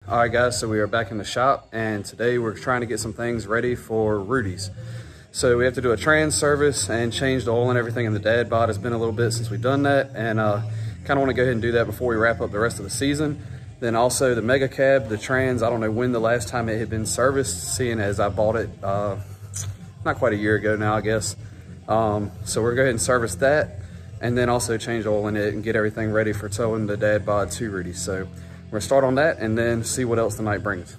All right guys, so we are back in the shop and today we're trying to get some things ready for Rudy's. So we have to do a trans service and change the oil and everything in the dad bod. It's been a little bit since we've done that, and kind of want to go ahead and do that before we wrap up the rest of the season. Then also the mega cab, the trans, I don't know when the last time it had been serviced, seeing as I bought it not quite a year ago now, I guess. So we're going to go ahead and service that and then also change oil in it and get everything ready for towing the dad bod to Rudy's. So we're gonna start on that and then see what else the night brings.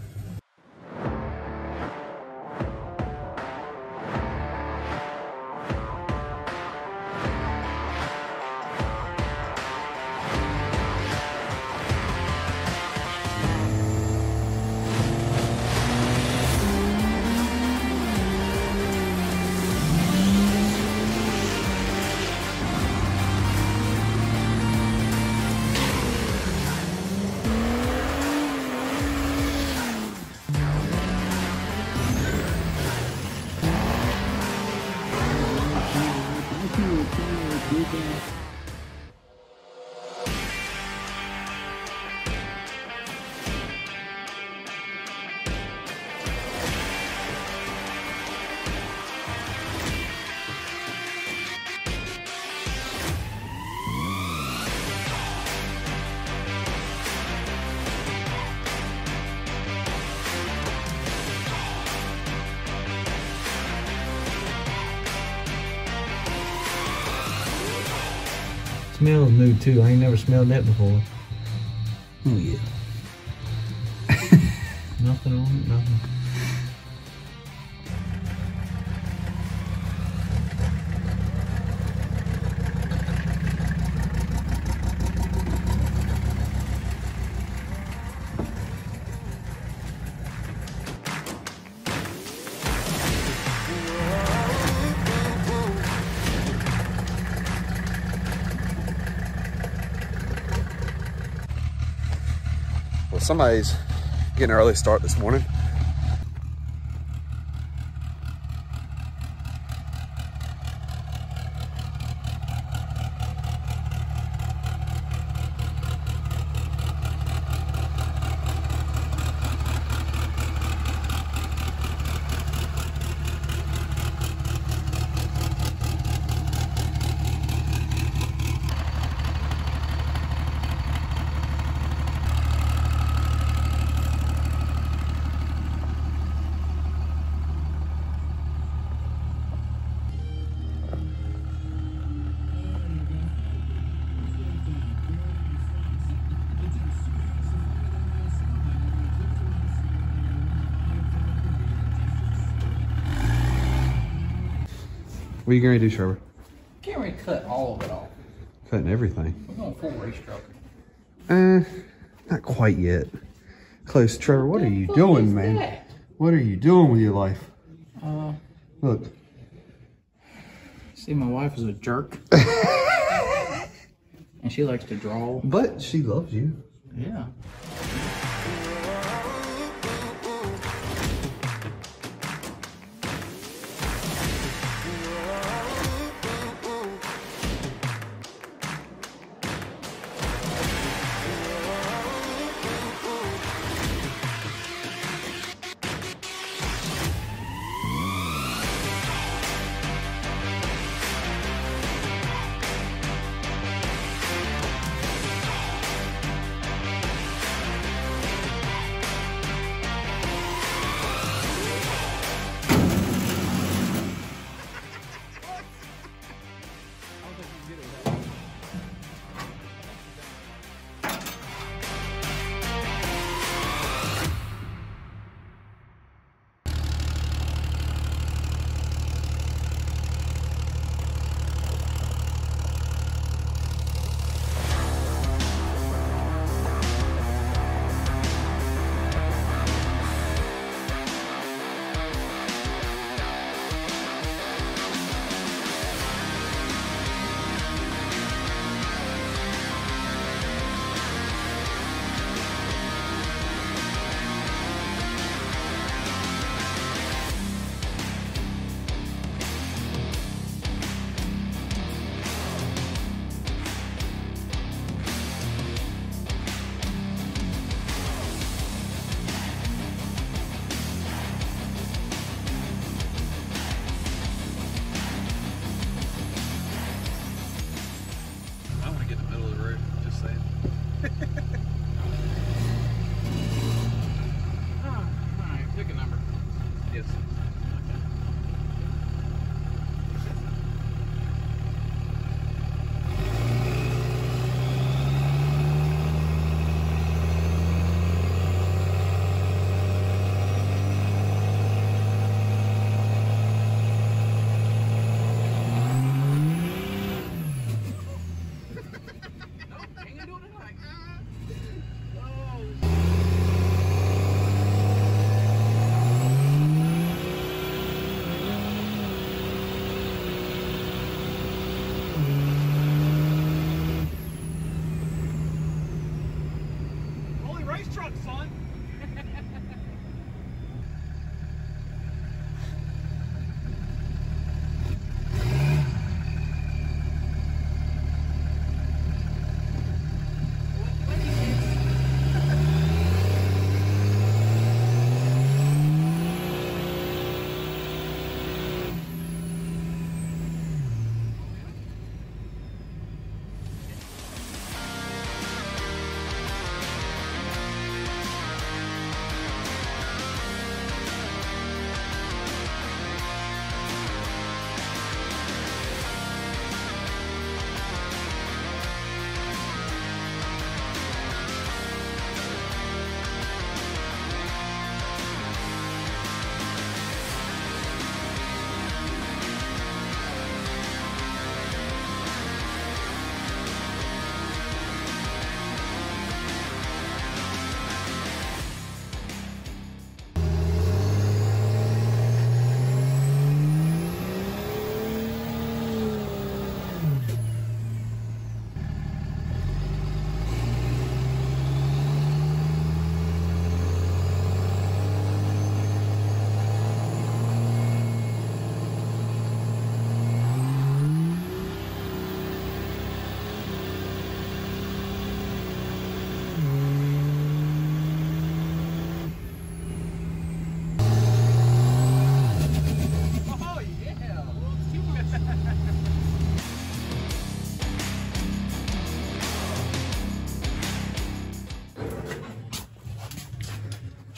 Smells new too. I ain't never smelled that before. Oh yeah. Nothing on it, nothing. Well, somebody's getting an early start this morning. What are you going to do, Trevor? Can't really cut all of it off. Cutting everything. We're going full race truck. Not quite yet. Close. Trevor, what are you doing, man? That? What are you doing with your life? Look. See, my wife is a jerk. And she likes to draw. But she loves you. Yeah.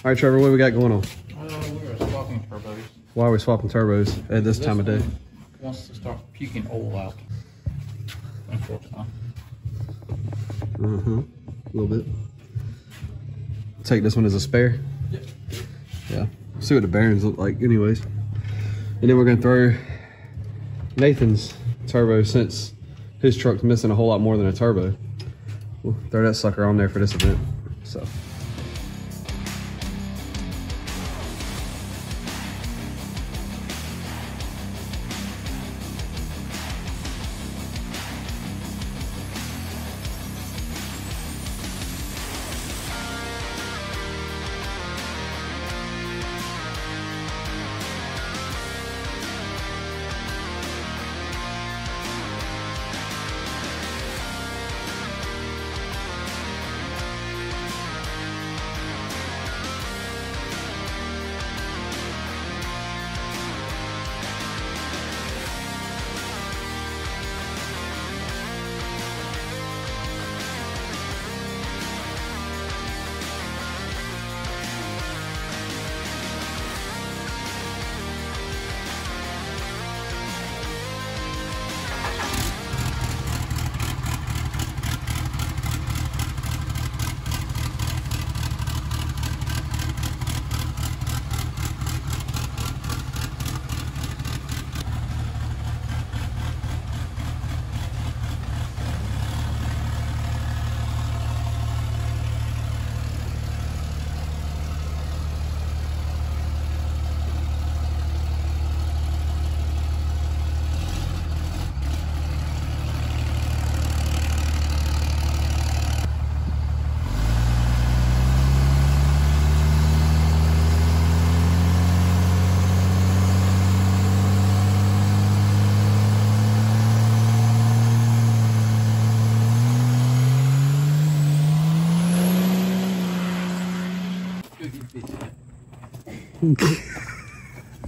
All right, Trevor, what we got going on? We're swapping turbos. Why are we swapping turbos at this time of day? Wants to start puking oil out. Unfortunately. A little bit. Take this one as a spare. Yep. Yeah. See what the bearings look like, anyways. And then we're gonna throw Nathan's turbo since his truck's missing a whole lot more than a turbo. We'll throw that sucker on there for this event. So.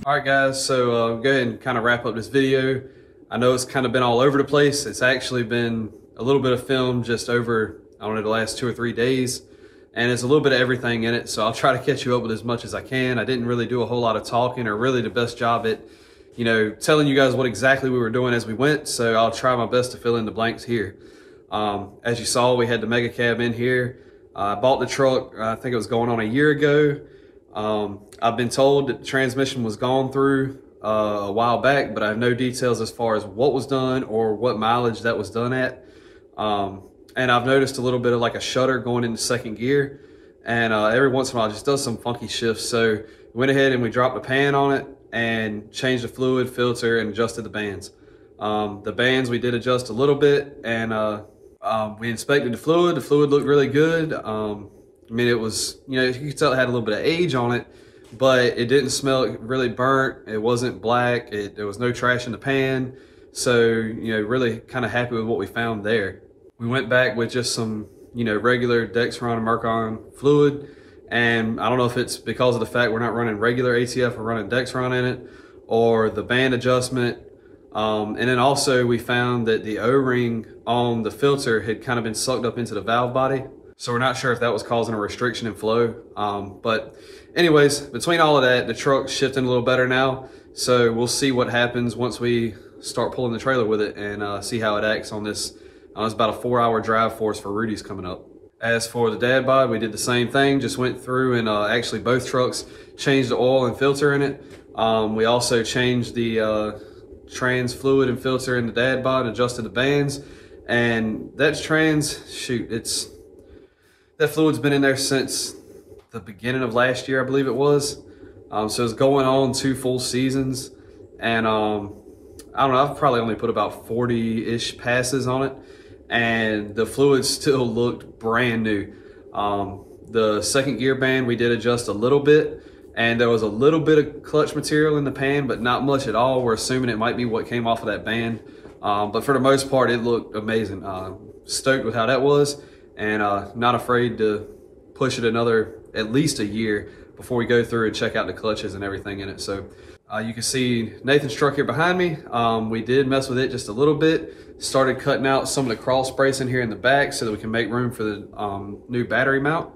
All right, guys, so go ahead and kind of wrap up this video. I know it's kind of been all over the place. It's actually been a little bit of film just over, I don't know, the last 2 or 3 days. And it's a little bit of everything in it, so I'll try to catch you up with as much as I can. I didn't really do a whole lot of talking or really the best job at, you know, telling you guys what exactly we were doing as we went, so I'll try my best to fill in the blanks here. As you saw, we had the mega cab in here. I bought the truck, I think it was going on a year ago. I've been told that the transmission was gone through a while back, but I have no details as far as what was done or what mileage that was done at. And I've noticed a little bit of like a shudder going into second gear, and every once in a while it just does some funky shifts. So we went ahead and we dropped the pan on it and changed the fluid, filter, and adjusted the bands. The bands we did adjust a little bit, and we inspected the fluid. The fluid looked really good. I mean, it was, you know, you could tell it had a little bit of age on it, but it didn't smell really burnt. It wasn't black. There was no trash in the pan. So, you know, really kind of happy with what we found there. We went back with just some, you know, regular Dexron and Mercon fluid. And I don't know if it's because of the fact we're not running regular ATF, we're running Dexron in it, or the band adjustment. And then also we found that the O-ring on the filter had kind of been sucked up into the valve body. So we're not sure if that was causing a restriction in flow. But anyways, between all of that, the truck's shifting a little better now. So we'll see what happens once we start pulling the trailer with it and see how it acts on this. It's about a 4-hour drive for us for Rudy's coming up. As for the dad bod, we did the same thing, just went through and actually both trucks changed the oil and filter in it. We also changed the trans fluid and filter in the dad bod, adjusted the bands, and that's that fluid's been in there since the beginning of last year, I believe it was. So it's going on 2 full seasons, and I don't know, I've probably only put about 40-ish passes on it, and the fluid still looked brand new. The second gear band we did adjust a little bit, and there was a little bit of clutch material in the pan, but not much at all. We're assuming it might be what came off of that band. But for the most part, it looked amazing. Stoked with how that was, and not afraid to push it another at least a year before we go through and check out the clutches and everything in it. So you can see Nathan's truck here behind me. We did mess with it just a little bit. Started cutting out some of the crawl space in here in the back so that we can make room for the new battery mount.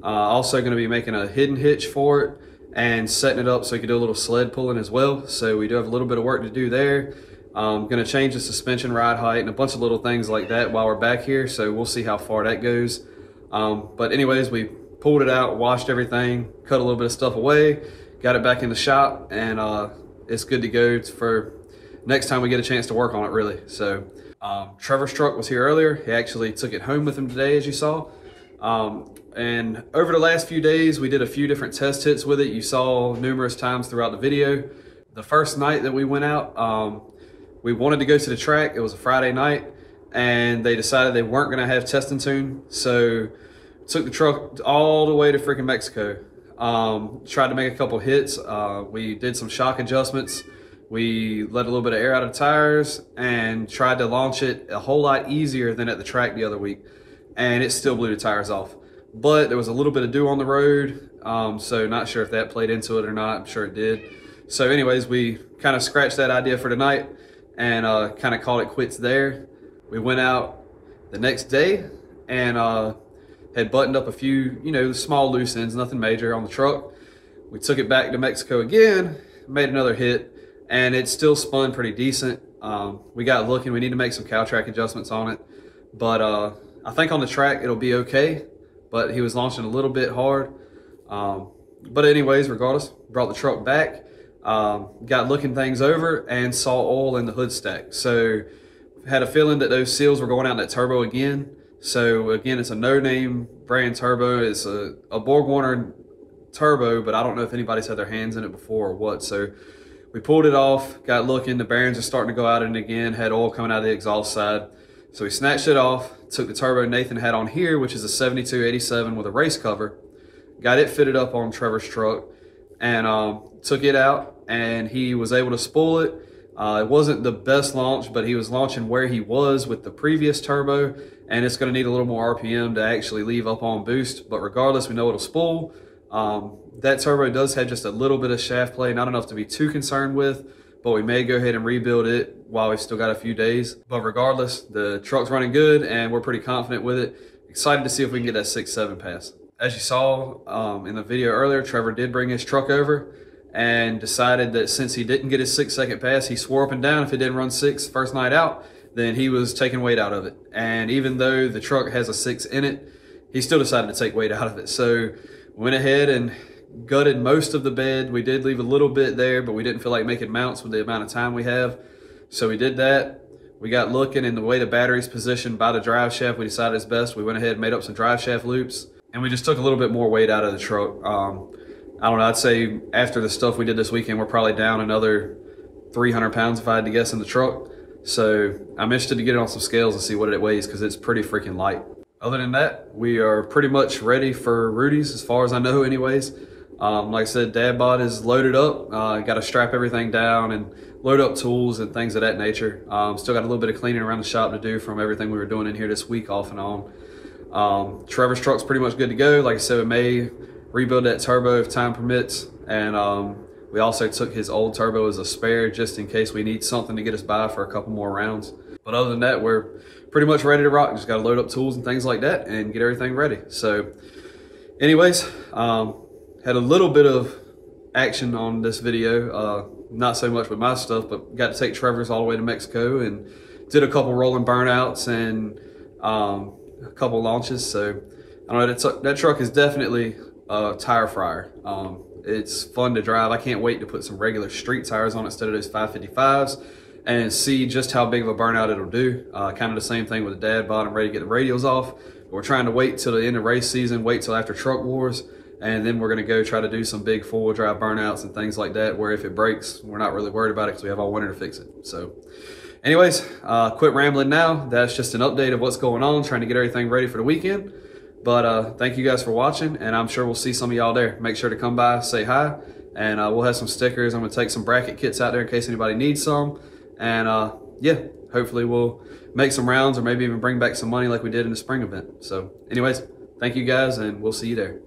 Also going to be making a hidden hitch for it and setting it up so you can do a little sled pulling as well. So we do have a little bit of work to do there. Going to change the suspension ride height and a bunch of little things like that while we're back here. So we'll see how far that goes. But anyways, we pulled it out, washed everything, cut a little bit of stuff away, got it back in the shop, and it's good to go for next time we get a chance to work on it, really. So Trevor's truck was here earlier. He actually took it home with him today, as you saw. And over the last few days, we did a few different test hits with it. You saw numerous times throughout the video. The first night that we went out, we wanted to go to the track. It was a Friday night, and they decided they weren't gonna have test and tune. So took the truck all the way to freaking Mexico. Tried to make a couple hits. We did some shock adjustments. We let a little bit of air out of the tires and tried to launch it a whole lot easier than at the track the other week. And it still blew the tires off. But there was a little bit of dew on the road, so not sure if that played into it or not. I'm sure it did. So anyways, we kind of scratched that idea for tonight and kind of called it quits there. We went out the next day and had buttoned up a few, you know, small loose ends, nothing major on the truck. We took it back to Mexico again, made another hit, and it still spun pretty decent. We got looking, we need to make some cow track adjustments on it, but I think on the track it'll be okay, but he was launching a little bit hard. But anyways, regardless, brought the truck back, got looking things over and saw oil in the hood stack. So had a feeling that those seals were going out in that turbo again. So again, it's a no-name brand turbo. It's a BorgWarner turbo, but I don't know if anybody's had their hands in it before or what. So we pulled it off, got looking, the bearings are starting to go out in it again, had oil coming out of the exhaust side. So we snatched it off, took the turbo Nathan had on here, which is a 7287 with a race cover, got it fitted up on Trevor's truck, and took it out, and he was able to spool it. It wasn't the best launch, but he was launching where he was with the previous turbo, and it's going to need a little more RPM to actually leave up on boost, but regardless, we know it'll spool. That turbo does have just a little bit of shaft play, not enough to be too concerned with, but we may go ahead and rebuild it while we've still got a few days. But regardless, the truck's running good and we're pretty confident with it. Excited to see if we can get that 6.7 pass. As you saw in the video earlier, Trevor did bring his truck over and decided that since he didn't get his 6-second pass, he swore up and down if it didn't run 6 first night out, then he was taking weight out of it. And even though the truck has a 6 in it, he still decided to take weight out of it. So went ahead and gutted most of the bed. We did leave a little bit there, but we didn't feel like making mounts with the amount of time we have. So we did that. We got looking, and the way the battery's positioned by the drive shaft, we decided it's best. We went ahead and made up some drive shaft loops, and we just took a little bit more weight out of the truck. I don't know, I'd say after the stuff we did this weekend, we're probably down another 300 pounds if I had to guess in the truck. So I'm interested to get it on some scales and see what it weighs, because it's pretty freaking light. Other than that, we are pretty much ready for Rudy's, as far as I know anyways. Like I said, dad bod is loaded up. Got to strap everything down and load up tools and things of that nature. Still got a little bit of cleaning around the shop to do from everything we were doing in here this week off and on. Trevor's truck's pretty much good to go. Like I said, we may rebuild that turbo if time permits. And we also took his old turbo as a spare just in case we need something to get us by for a couple more rounds. But other than that, we're pretty much ready to rock. Just got to load up tools and things like that and get everything ready. So anyways, had a little bit of action on this video, not so much with my stuff, but got to take Trevor's all the way to Mexico and did a couple rolling burnouts and a couple launches. So I don't know, that truck is definitely a tire fryer. It's fun to drive. I can't wait to put some regular street tires on instead of those 555s and see just how big of a burnout it'll do. Kind of the same thing with the dad bod. I'm ready to get the radials off. We're trying to wait till the end of race season, wait till after truck wars, and then we're going to go try to do some big four-wheel drive burnouts and things like that, where if it breaks, we're not really worried about it because we have all winter to fix it. So anyways, quit rambling now. That's just an update of what's going on, trying to get everything ready for the weekend. But thank you guys for watching, and I'm sure we'll see some of y'all there. Make sure to come by, say hi, and we'll have some stickers. I'm going to take some bracket kits out there in case anybody needs some. And yeah, hopefully we'll make some rounds or maybe even bring back some money like we did in the spring event. So anyways, thank you guys, and we'll see you there.